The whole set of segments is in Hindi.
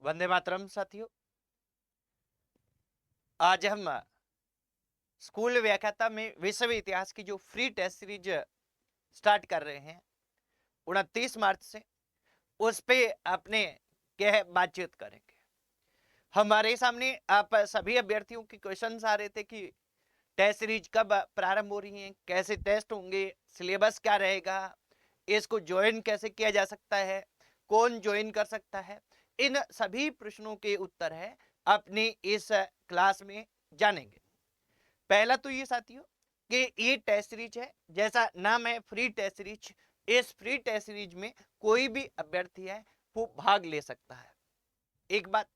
वंदे मातरम साथियों। आज हम स्कूल व्याख्याता में विश्व इतिहास की जो फ्री टेस्ट सीरीज स्टार्ट कर रहे हैं 29 मार्च से, उस पे अपने क्या बातचीत करेंगे। हमारे सामने आप सभी अभ्यर्थियों के क्वेश्चंस आ रहे थे कि टेस्ट सीरीज कब प्रारंभ हो रही है, कैसे टेस्ट होंगे, सिलेबस क्या रहेगा, इसको ज्वाइन कैसे किया जा सकता है, कौन ज्वाइन कर सकता है। इन सभी प्रश्नों के उत्तर है अपनी इस क्लास में जानेंगे। पहला तो ये साथियों कि ये टेस्ट सीरीज है, जैसा नाम है फ्री टेस्ट सीरीज। इस फ्री टेस्ट सीरीज में कोई भी अभ्यर्थी है वो भाग ले सकता है, एक बात।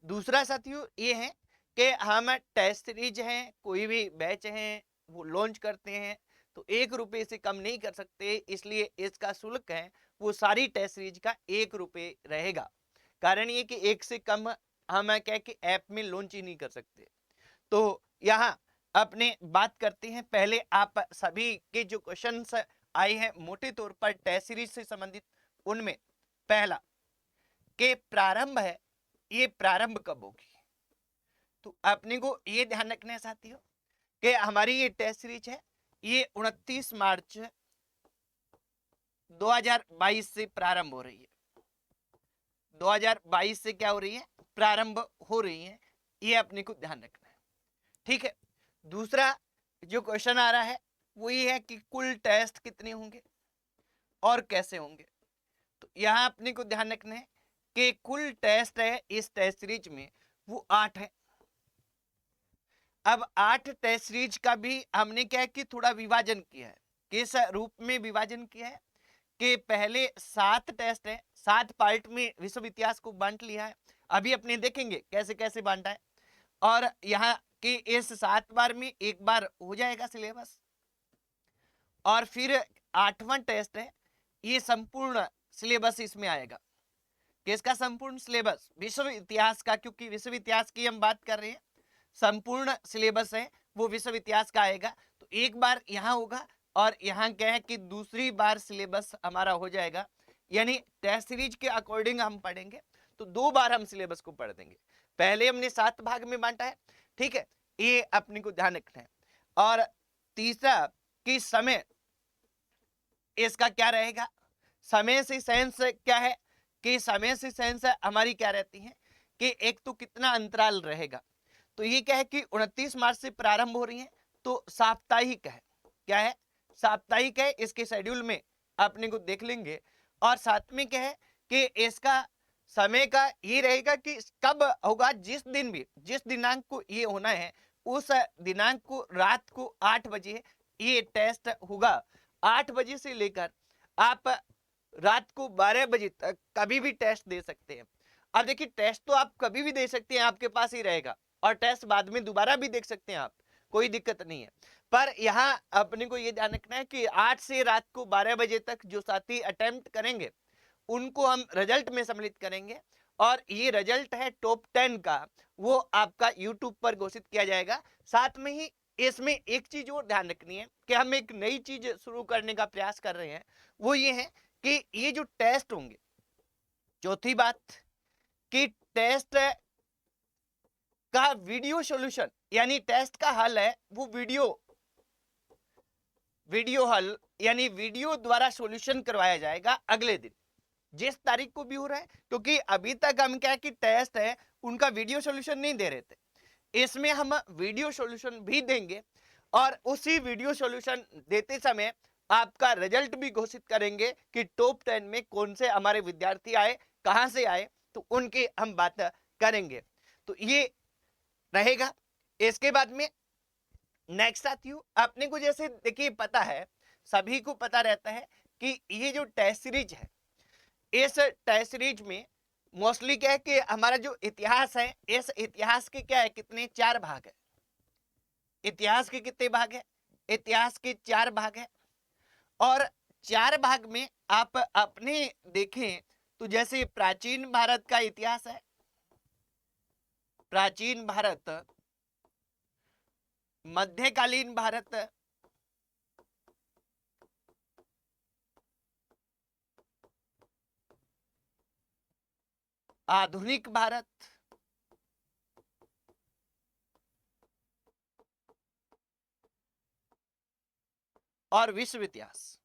दूसरा साथियों ये है कि हम टेस्ट सीरीज हैं, कोई भी बैच हैं वो लॉन्च करते हैं तो 1 रुपये से कम नहीं कर सकते, इसलिए इसका शुल्क है वो सारी टेस्ट सीरीज का 1 रुपये रहेगा। कारण ये कि 1 से कम हम क्या कि ऐप में लॉन्च ही नहीं कर सकते। तो यहाँ अपने बात करते हैं, पहले आप सभी के जो क्वेश्चंस आए हैं मोटे तौर पर टेस्ट सीरीज से संबंधित, उनमें पहला के प्रारंभ है, ये प्रारंभ कब होगी। तो अपने को ये ध्यान रखना है साथियों कि हमारी ये टेस्ट सीरीज है ये 29 मार्च 2022 से प्रारंभ हो रही है। 2022 से क्या हो रही है, प्रारंभ हो रही है, ये अपने को ध्यान रखना है, ठीक है। दूसरा जो क्वेश्चन आ रहा है वो ये है कि कुल टेस्ट कितने होंगे और कैसे होंगे। तो यहां अपने को ध्यान रखना है कि कुल टेस्ट है इस टेस्ट सीरीज में वो 8 है। अब 8 टेस्ट सीरीज का भी हमने क्या है कि थोड़ा विभाजन किया है। किस रूप में विभाजन किया है कि पहले 7 टेस्ट है, 7 पार्ट में विश्व इतिहास को बांट लिया है। अभी अपने देखेंगे कैसे कैसे बांटा है, और यहाँ के इस 7 बार में एक बार हो जाएगा सिलेबस, और फिर 8वां टेस्ट है ये संपूर्ण सिलेबस इसमें आएगा। किसका संपूर्ण सिलेबस, विश्व इतिहास का, क्योंकि विश्व इतिहास की हम बात कर रहे हैं। संपूर्ण सिलेबस है वो विश्व इतिहास का आएगा। तो एक बार यहाँ होगा और यहाँ क्या है कि दूसरी बार सिलेबस हमारा हो जाएगा, यानी टेस्ट सीरीज के अकॉर्डिंग हम पढ़ेंगे तो 2 बार हम सिलेबस को पढ़ देंगे। पहले हमने 7 भाग में बांटा है, ठीक है, ये अपने को ध्यान रखना है। और तीसरा कि समय इसका क्या रहेगा, समय से सेंस क्या है कि समय से सेंस हमारी क्या रहती है कि एक तो कितना अंतराल रहेगा। तो ये क्या है कि 29 मार्च से प्रारंभ हो रही है तो साप्ताहिक है, क्या है, साप्ताहिक है। इसके शेड्यूल में अपने को देख लेंगे। और साथ में क्या है कि इसका समय का ये रहेगा कि कब होगा, जिस दिन भी, जिस दिनांक को ये होना है उस दिनांक को रात को 8 बजे ये टेस्ट होगा। 8 बजे से लेकर आप रात को 12 बजे तक कभी भी टेस्ट दे सकते हैं। अब देखिए टेस्ट तो आप कभी भी दे सकते हैं, आपके पास ही रहेगा, और टेस्ट बाद में दोबारा भी देख सकते हैं आप, कोई दिक्कत नहीं है। पर यहाँ अपने को ये ध्यान रखना है कि 8 से रात को 12 बजे तक जो साथी अटेम्प्ट करेंगे उनको हम रिजल्ट में सम्मिलित करेंगे, और ये रिजल्ट है टॉप 10 का, वो आपका यूट्यूब पर घोषित किया जाएगा। साथ में ही इसमें एक चीज और ध्यान रखनी है कि हम एक नई चीज शुरू करने का प्रयास कर रहे हैं, वो ये है कि ये जो टेस्ट होंगे, चौथी बात कि टेस्ट का वीडियो सॉल्यूशन, यानी टेस्ट का हल है वो वीडियो हल यानी वीडियो द्वारा सॉल्यूशन करवाया जाएगा अगले दिन, जिस तारीख को भी हो रहा है। क्योंकि अभी तक हम क्या कि टेस्ट है उनका वीडियो सॉल्यूशन नहीं दे रहे थे, इसमें हम वीडियो सॉल्यूशन भी देंगे, और उसी वीडियो सॉल्यूशन देते समय आपका रिजल्ट भी घोषित करेंगे कि टॉप 10 में कौन से हमारे विद्यार्थी आए, कहां से आए, तो उनकी हम बात करेंगे। तो ये रहेगा। इसके बाद में नेक्स्ट आती हूँ, अपने को जैसे देखिए पता है, सभी को पता रहता है कि ये जो टेस्ट सीरीज है इस टेस्ट सीरीज में मोस्टली क्या है कि हमारा जो इतिहास है, इस इतिहास के क्या है, कितने 4 भाग है। इतिहास के कितने भाग है, इतिहास के 4 भाग है। और 4 भाग में आप अपने देखें तो जैसे प्राचीन भारत का इतिहास है, प्राचीन भारत, मध्यकालीन भारत, आधुनिक भारत, और विश्व इतिहास।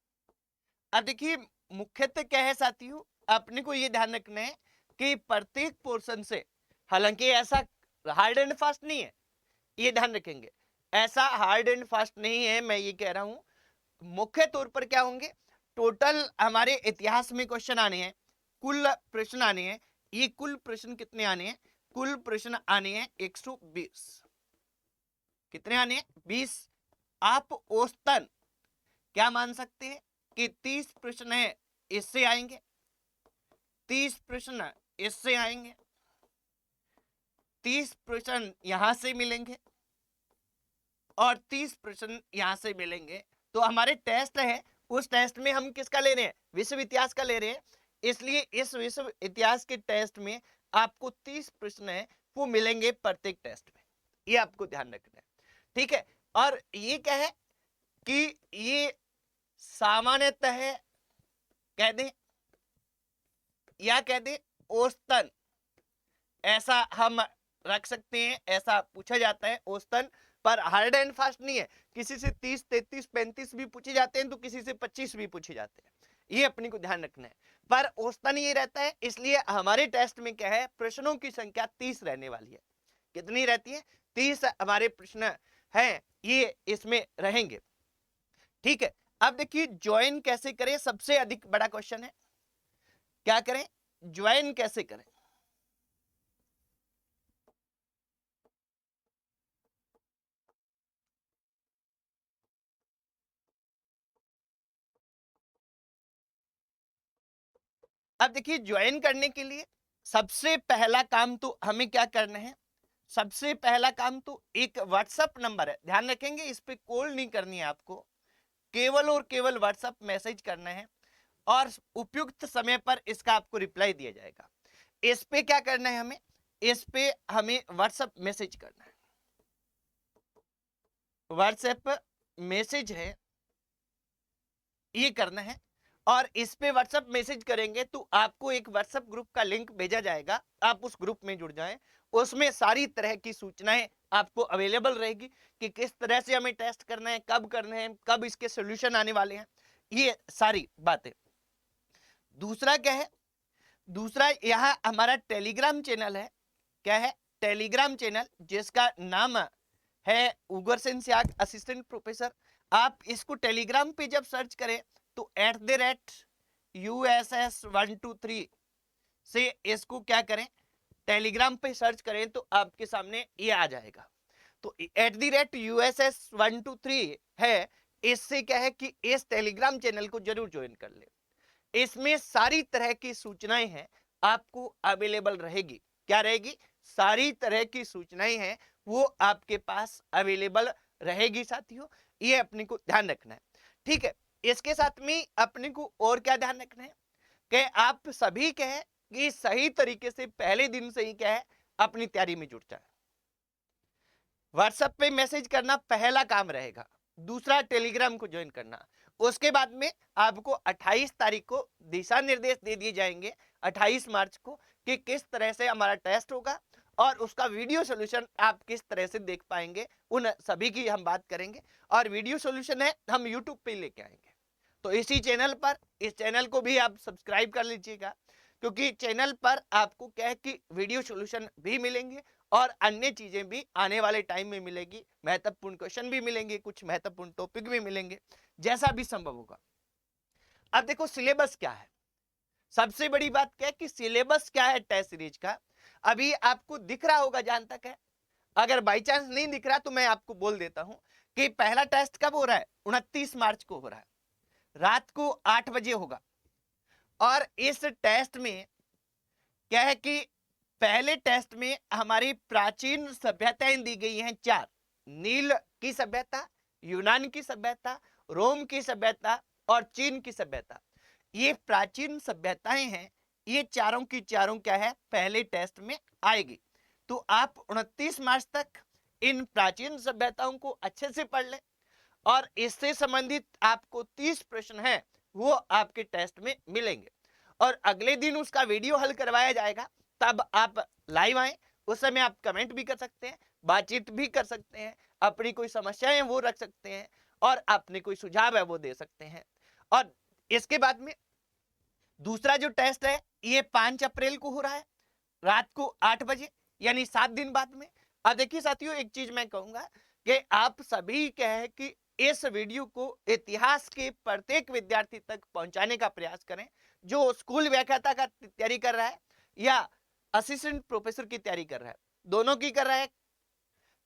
अब देखिए मुख्यतः क्या है साथियों, अपने को ये ध्यान रखना है कि प्रत्येक पोर्शन से, हालांकि ऐसा हार्ड एंड फास्ट नहीं है, ये ध्यान रखेंगे, ऐसा हार्ड एंड फास्ट नहीं है, मैं ये कह रहा हूं मुख्य तौर पर क्या होंगे, टोटल हमारे इतिहास में क्वेश्चन आने हैं, कुल प्रश्न आने हैं। ये कुल प्रश्न कितने आने हैं, कुल प्रश्न आने हैं 120। कितने आने हैं, 20। आप औसतन क्या मान सकते हैं कि 30 प्रश्न है इससे आएंगे, 30 प्रश्न इससे आएंगे, 30 प्रश्न यहां से मिलेंगे और 30 प्रश्न यहां से मिलेंगे। तो हमारे टेस्ट है, उस टेस्ट में हम किसका ले रहे हैं, विश्व इतिहास का ले रहे हैं, इसलिए इस विश्व इतिहास के टेस्ट में आपको 30 प्रश्न है वो मिलेंगे प्रत्येक टेस्ट में, ये आपको ध्यान रखना है, ठीक है। और ये क्या है कि ये सामान्यतः कह दें या कह दें औसतन, ऐसा हम रख सकते हैं, ऐसा पूछा जाता है औसतन, पर हार्ड एंड फास्ट नहीं है, किसी से 30, 33, 35 भी पूछे जाते हैं तो किसी से 25 भी पूछे जाते हैं, ये अपने को ध्यान रखना है, पर औसतन ये रहता है। इसलिए हमारे टेस्ट में क्या है, प्रश्नों की संख्या 30 रहने वाली है। कितनी रहती है, 30 हमारे प्रश्न हैं ये इसमें रहेंगे, ठीक है। अब देखिए ज्वाइन कैसे करें, सबसे अधिक बड़ा क्वेश्चन है, क्या करें, ज्वाइन कैसे करें। अब देखिए ज्वाइन करने के लिए सबसे पहला काम तो हमें क्या करना है, सबसे पहला काम तो एक व्हाट्सएप नंबर है, ध्यान रखेंगे इस पे कॉल नहीं करनी है आपको, केवल और केवल व्हाट्सएप मैसेज करना है और उपयुक्त समय पर इसका आपको रिप्लाई दिया जाएगा। इस पे क्या करना है, हमें इस पे हमें व्हाट्सएप मैसेज करना है, व्हाट्सएप मैसेज है ये करना है, और इस पे व्हाट्सएप मैसेज करेंगे तो आपको एक व्हाट्सएप ग्रुप का लिंक भेजा जाएगा, आप उस ग्रुप में जुड़ जाएं, उसमें सारी तरह की सूचनाएं आपको अवेलेबल रहेगी कि किस तरह से हमें टेस्ट करना है, कब करना है, कब इसके सॉल्यूशन आने वाले हैं, ये सारी बातें। दूसरा क्या है, दूसरा यहाँ हमारा टेलीग्राम चैनल है, क्या है, टेलीग्राम चैनल जिसका नाम है उग्रसेन स्याग असिस्टेंट प्रोफेसर। आप इसको टेलीग्राम पे जब सर्च करें तो @USS123 से इसको क्या करें, टेलीग्राम पे सर्च करें तो आपके सामने ये आ जाएगा। तो @USS123 है, इससे क्या है कि इस टेलीग्राम चैनल को जरूर ज्वाइन कर ले, इसमें सारी तरह की सूचनाएं हैं आपको अवेलेबल रहेगी, क्या रहेगी, सारी तरह की सूचनाएं हैं वो आपके पास अवेलेबल रहेगी साथियों, ये अपने को ध्यान रखना है, ठीक है। इसके साथ में अपने को और क्या ध्यान रखना है कि आप सभी क्या है कि सही तरीके से पहले दिन से ही क्या है अपनी तैयारी में जुट जाए। व्हाट्सएप पे मैसेज करना पहला काम रहेगा, दूसरा टेलीग्राम को ज्वाइन करना, उसके बाद में आपको 28 तारीख को दिशा निर्देश दे दिए जाएंगे, 28 मार्च को, कि किस तरह से हमारा टेस्ट होगा और उसका वीडियो सॉल्यूशन आप किस तरह से देख पाएंगे, उन सभी की हम बात करेंगे। और वीडियो सॉल्यूशन है हम यूट्यूब पे लेके आएंगे, तो इसी चैनल पर, इस चैनल को भी आप सब्सक्राइब कर लीजिएगा, क्योंकि चैनल पर आपको क्या है कि वीडियो सॉल्यूशन भी मिलेंगे और अन्य चीजें भी आने वाले टाइम में मिलेगी, महत्वपूर्ण क्वेश्चन भी मिलेंगे, कुछ महत्वपूर्ण टॉपिक भी मिलेंगे, जैसा भी संभव होगा। अब देखो सिलेबस क्या है, सबसे बड़ी बात क्या है कि सिलेबस क्या है टेस्ट सीरीज का, अभी आपको दिख रहा होगा जहां तक है, अगर बाई चांस नहीं दिख रहा तो मैं आपको बोल देता हूं कि पहला टेस्ट कब हो रहा है, 29 मार्च को हो रहा है, रात को 8 बजे होगा। और इस टेस्ट में क्या है कि पहले टेस्ट में हमारी प्राचीन सभ्यताएं दी गई हैं 4, नील की सभ्यता, यूनान की सभ्यता, रोम की सभ्यता और चीन की सभ्यता। ये प्राचीन सभ्यताएं हैं, ये चारों की चारों क्या है पहले टेस्ट में आएगी। तो आप 29 मार्च तक इन प्राचीन सभ्यताओं को अच्छे से पढ़ लें और इससे संबंधित आपको 30 प्रश्न हैं वो आपके टेस्ट में मिलेंगे और अगले दिन उसका वीडियो हल करवाया जाएगा। तब आप लाइव आए, उस समय आप कमेंट भी कर सकते हैं, बातचीत भी कर सकते हैं, अपनी कोई समस्याएं वो रख सकते हैं और अपने कोई सुझाव है वो दे सकते हैं। और इसके बाद में दूसरा जो टेस्ट है ये 5 अप्रैल को हो रहा है रात को 8 बजे, यानी 7 दिन बाद में। अब देखिए साथियों, एक चीज मैं कहूंगा कि आप सभी कहे कि इस वीडियो को इतिहास के प्रत्येक विद्यार्थी तक पहुंचाने का प्रयास करें जो स्कूल व्याख्याता का तैयारी कर रहा है या असिस्टेंट प्रोफेसर की तैयारी कर रहा है, दोनों की कर रहा है,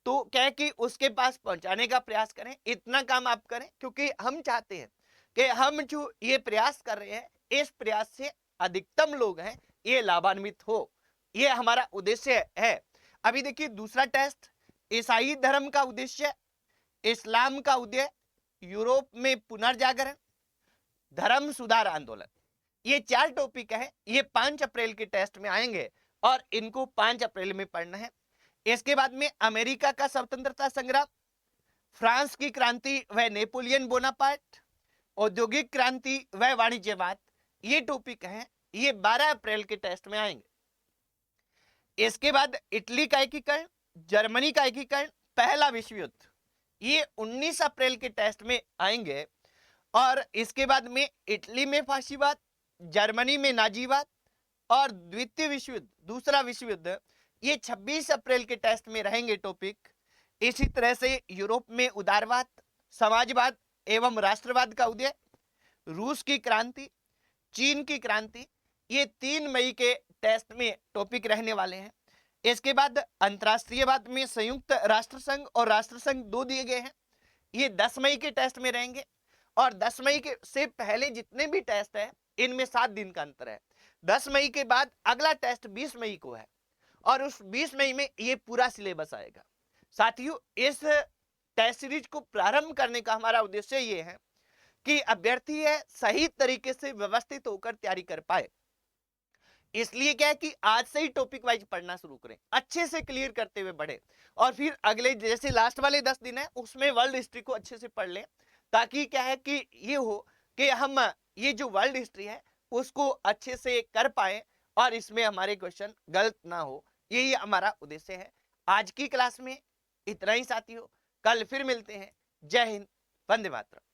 तो क्या है कि उसके पास पहुंचाने का प्रयास करें। इतना काम आप करें क्योंकि हम चाहते हैं कि हम जो ये प्रयास कर रहे हैं इस प्रयास से अधिकतम लोग हैं ये लाभान्वित हो, ये हमारा उद्देश्य है। अभी देखिए दूसरा टेस्ट, ईसाई धर्म का उद्देश्य, इस्लाम का उदय, यूरोप में पुनर्जागरण, धर्म सुधार आंदोलन, ये 4 टॉपिक है, ये 5 अप्रैल के टेस्ट में आएंगे और इनको 5 अप्रैल में पढ़ना है। इसके बाद में अमेरिका का स्वतंत्रता संग्राम, फ्रांस की क्रांति व नेपोलियन बोनापार्ट, औद्योगिक क्रांति व वाणिज्यवाद, ये टॉपिक हैं, ये 12 अप्रैल के टेस्ट में आएंगे। इसके बाद इटली का एकीकरण, जर्मनी का एकीकरण, पहला विश्व युद्ध, ये 19 अप्रैल के टेस्ट में आएंगे। और इसके बाद में इटली में फांसीवाद, जर्मनी में नाजीवाद और द्वितीय विश्व युद्ध, दूसरा विश्व युद्ध, ये 26 अप्रैल के टेस्ट में रहेंगे टॉपिक। इसी तरह से यूरोप में उदारवाद, समाजवाद एवं राष्ट्रवाद का उदय, रूस की क्रांति, चीन की क्रांति, ये 3 मई के टेस्ट में टॉपिक रहने वाले हैं। इसके बाद अंतरराष्ट्रीयवाद में संयुक्त राष्ट्र संघ और राष्ट्र संघ 2 दिए गए हैं, ये 10 मई के टेस्ट में रहेंगे। और 10 मई के से पहले जितने भी टेस्ट है इनमें 7 दिन का अंतर है। 10 मई के बाद अगला टेस्ट 20 मई को है और उस 20 मई में ये पूरा सिलेबस आएगा। साथियों, इस टेस्ट सीरीज को प्रारंभ करने का हमारा उद्देश्य ये है कि अभ्यर्थी है सही तरीके से व्यवस्थित होकर तैयारी कर पाए। इसलिए क्या है कि आज से ही टॉपिक वाइज पढ़ना शुरू करें, अच्छे से क्लियर करते हुए बढ़े और फिर अगले जैसे लास्ट वाले 10 दिन है उसमें वर्ल्ड हिस्ट्री को अच्छे से पढ़ लें, ताकि क्या है कि ये हो कि हम ये जो वर्ल्ड हिस्ट्री है उसको अच्छे से कर पाए और इसमें हमारे क्वेश्चन गलत ना हो, यही हमारा उद्देश्य है। आज की क्लास में इतना ही साथियों, कल फिर मिलते हैं। जय हिंद, वंदे मातरम।